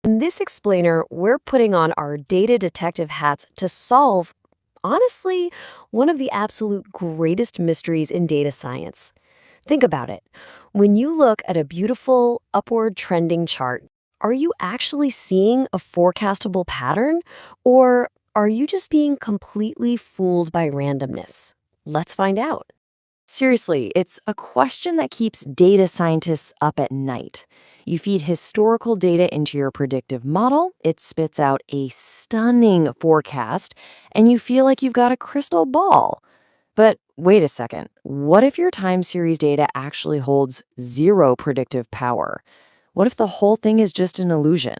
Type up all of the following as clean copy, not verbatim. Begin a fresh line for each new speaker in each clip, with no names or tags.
In this explainer, we're putting on our data detective hats to solve, honestly, one of the absolute greatest mysteries in data science. Think about it. When you look at a beautiful upward trending chart, are you actually seeing a forecastable pattern? Or are you just being completely fooled by randomness? Let's find out. Seriously, it's a question that keeps data scientists up at night. You feed historical data into your predictive model, it spits out a stunning forecast, and you feel like you've got a crystal ball. But wait a second, what if your time series data actually holds zero predictive power? What if the whole thing is just an illusion?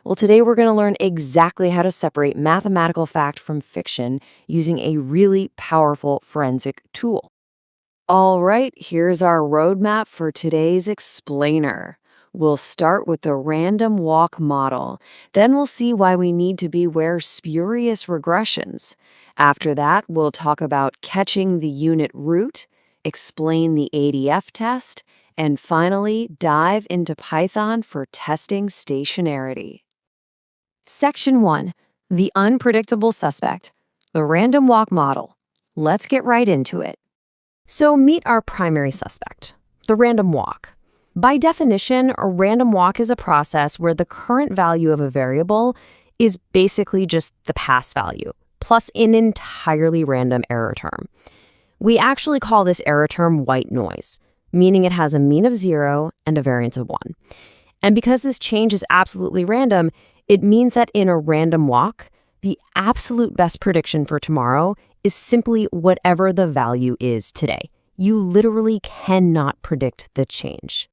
Well, today we're going to learn exactly how to separate mathematical fact from fiction using a really powerful forensic tool. All right, here's our roadmap for today's explainer. We'll start with the random walk model. Then we'll see why we need to beware spurious regressions. After that, we'll talk about catching the unit root, explain the ADF test, and finally dive into Python for testing stationarity. Section 1. The unpredictable suspect. The random walk model. Let's get right into it. So meet our primary suspect, the random walk. By definition, a random walk is a process where the current value of a variable is basically just the past value, plus an entirely random error term. We actually call this error term white noise, meaning it has a mean of 0 and a variance of 1. And because this change is absolutely random, it means that in a random walk, the absolute best prediction for tomorrow is simply whatever the value is today. You literally cannot predict the change.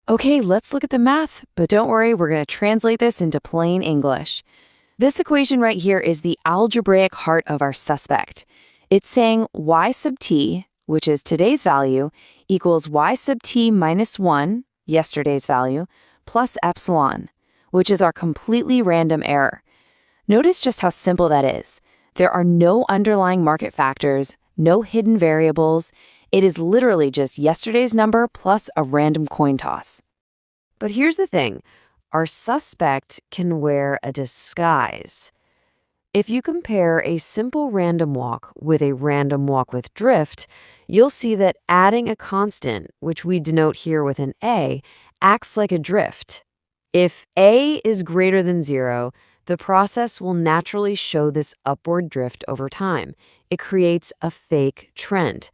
Okay, let's look at the math, but don't worry, we're going to translate this into plain English. This equation right here is the algebraic heart of our suspect. It's saying y sub t, which is today's value, equals y sub t minus 1, yesterday's value, plus epsilon, which is our completely random error. Notice just how simple that is. There are no underlying market factors, no hidden variables. It is literally just yesterday's number plus a random coin toss. But here's the thing. Our suspect can wear a disguise. If you compare a simple random walk with a random walk with drift, you'll see that adding a constant, which we denote here with an a, acts like a drift. If a is greater than 0, the process will naturally show this upward drift over time. It creates a fake trend.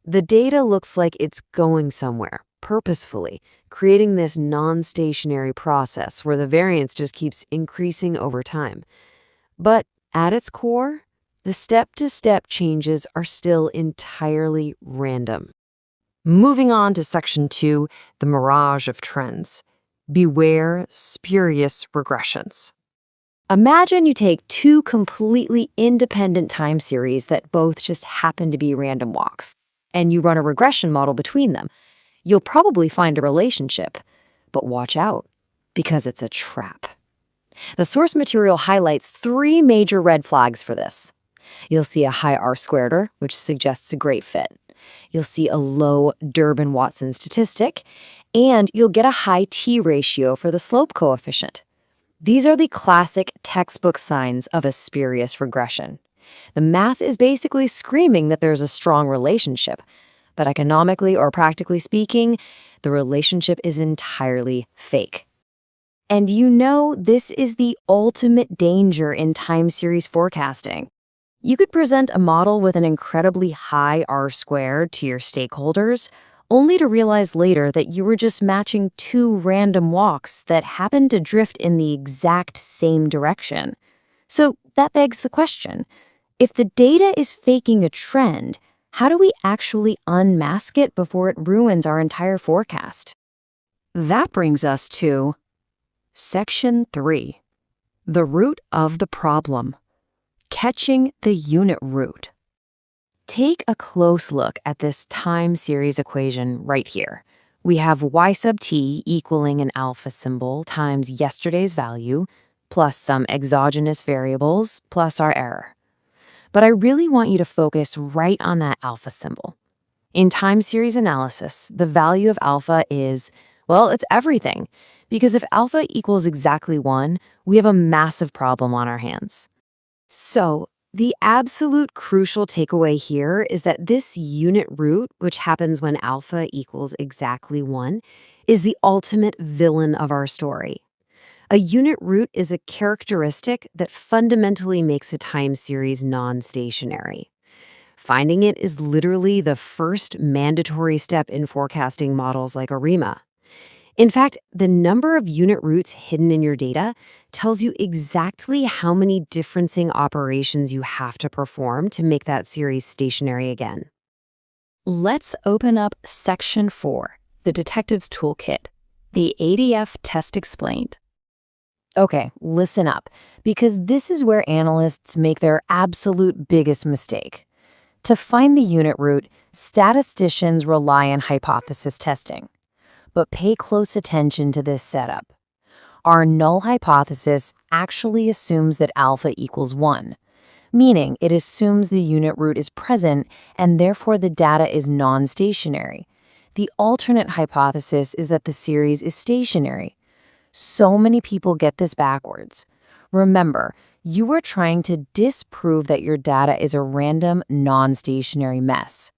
The data looks like it's going somewhere, purposefully, creating this non-stationary process where the variance just keeps increasing over time. But at its core, the step-to-step changes are still entirely random. Moving on to Section 2, the mirage of trends. Beware spurious regressions. Imagine you take two completely independent time series that both just happen to be random walks, and you run a regression model between them. You'll probably find a relationship, but watch out, because it's a trap. The source material highlights 3 major red flags for this. You'll see a high R-squared, which suggests a great fit. You'll see a low Durbin-Watson statistic, and you'll get a high t-ratio for the slope coefficient. These are the classic textbook signs of a spurious regression. The math is basically screaming that there's a strong relationship, but economically or practically speaking, the relationship is entirely fake. And you know this is the ultimate danger in time series forecasting. You could present a model with an incredibly high R-squared to your stakeholders, only to realize later that you were just matching 2 random walks that happened to drift in the exact same direction. So that begs the question, if the data is faking a trend, how do we actually unmask it before it ruins our entire forecast? That brings us to Section 3, the root of the problem, catching the unit root. Take a close look at this time series equation right here. We have y sub t equaling an alpha symbol times yesterday's value, plus some exogenous variables, plus our error. But I really want you to focus right on that alpha symbol. In time series analysis, the value of alpha is, well, it's everything.
Because if alpha equals exactly 1, we have a massive problem on our hands.
So, the absolute crucial takeaway here is that this unit root, which happens when alpha equals exactly 1, is the ultimate villain of our story. A unit root is a characteristic that fundamentally makes a time series non-stationary. Finding it is literally the first mandatory step in forecasting models like ARIMA. In fact, the number of unit roots hidden in your data tells you exactly how many differencing operations you have to perform to make that series stationary again.
Let's open up Section 4, the Detective's Toolkit, the ADF Test Explained.
Okay, listen up, because this is where analysts make their absolute biggest mistake. To find the unit root, statisticians rely on hypothesis testing. But pay close attention to this setup. Our null hypothesis actually assumes that alpha equals 1, meaning it assumes the unit root is present and therefore the data is non-stationary. The alternate hypothesis is that the series is stationary. So many people get this backwards. Remember, you are trying to disprove that your data is a random, non-stationary mess.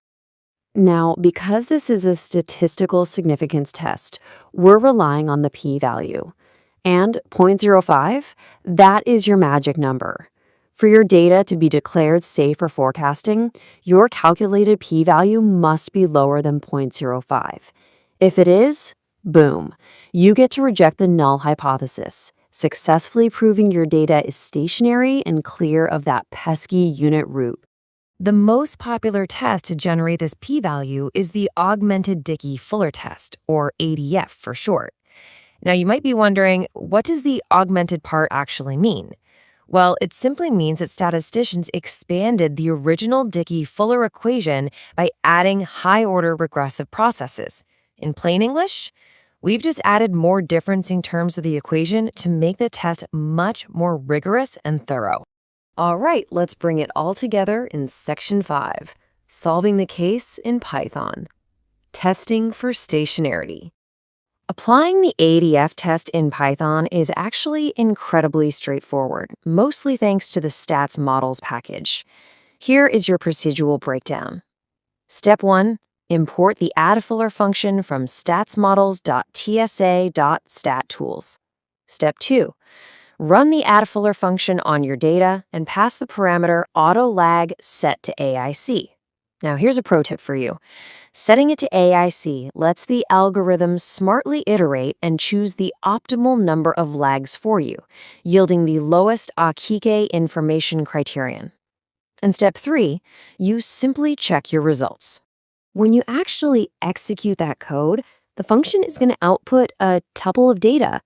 Now, because this is a statistical significance test, we're relying on the p-value. And 0.05, that is your magic number. For your data to be declared safe for forecasting, your calculated p-value must be lower than 0.05. If it is, boom, you get to reject the null hypothesis, successfully proving your data is stationary and clear of that pesky unit root.
The most popular test to generate this p-value is the Augmented Dickey-Fuller test, or ADF for short. Now, you might be wondering, what does the augmented part actually mean? Well, it simply means that statisticians expanded the original Dickey-Fuller equation by adding high-order regressive processes. In plain English, we've just added more differencing terms of the equation to make the test much more rigorous and thorough.
All right, let's bring it all together in Section 5, Solving the Case in Python. Testing for stationarity. Applying the ADF test in Python is actually incredibly straightforward, mostly thanks to the stats models package. Here is your procedural breakdown. Step 1, import the ADFuller function from statsmodels.tsa.stattools. Step 2, run the ADFuller function on your data and pass the parameter autolag set to AIC. Now here's a pro tip for you. Setting it to AIC lets the algorithm smartly iterate and choose the optimal number of lags for you, yielding the lowest Akike information criterion. And step 3, you simply check your results. When you actually execute that code, the function is going to output a tuple of data.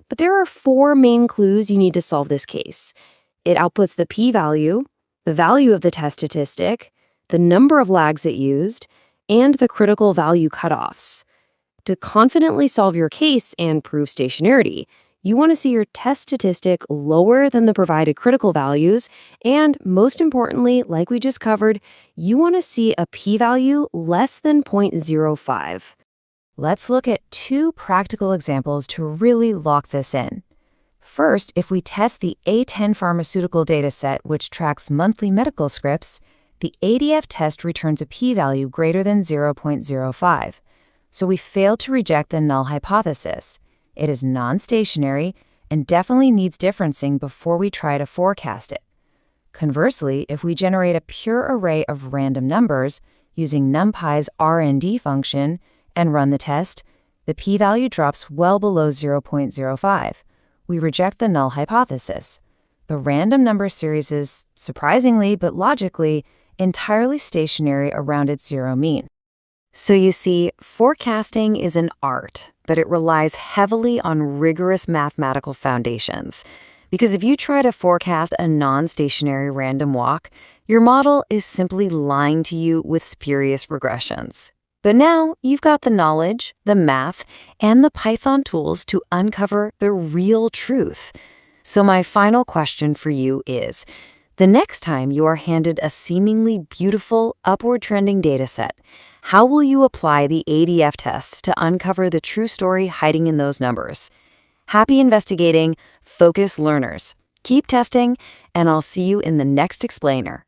But there are 4 main clues you need to solve this case. It outputs the p-value, the value of the test statistic, the number of lags it used, and the critical value cutoffs. To confidently solve your case and prove stationarity, you want to see your test statistic lower than the provided critical values, and most importantly, like we just covered, you want to see a p-value less than 0.05.
Let's look at 2 practical examples to really lock this in. First, if we test the A10 pharmaceutical dataset, which tracks monthly medical scripts, the ADF test returns a p-value greater than 0.05. So we failed to reject the null hypothesis. It is non-stationary and definitely needs differencing before we try to forecast it. Conversely, if we generate a pure array of random numbers using NumPy's RND function and run the test, the p-value drops well below 0.05. We reject the null hypothesis. The random number series is, surprisingly but logically, entirely stationary around its zero mean.
So you see, forecasting is an art, but it relies heavily on rigorous mathematical foundations. Because if you try to forecast a non-stationary random walk, your model is simply lying to you with spurious regressions. But now you've got the knowledge, the math, and the Python tools to uncover the real truth. So my final question for you is, the next time you are handed a seemingly beautiful, upward-trending dataset, how will you apply the ADF test to uncover the true story hiding in those numbers? Happy investigating, focused learners. Keep testing, and I'll see you in the next explainer.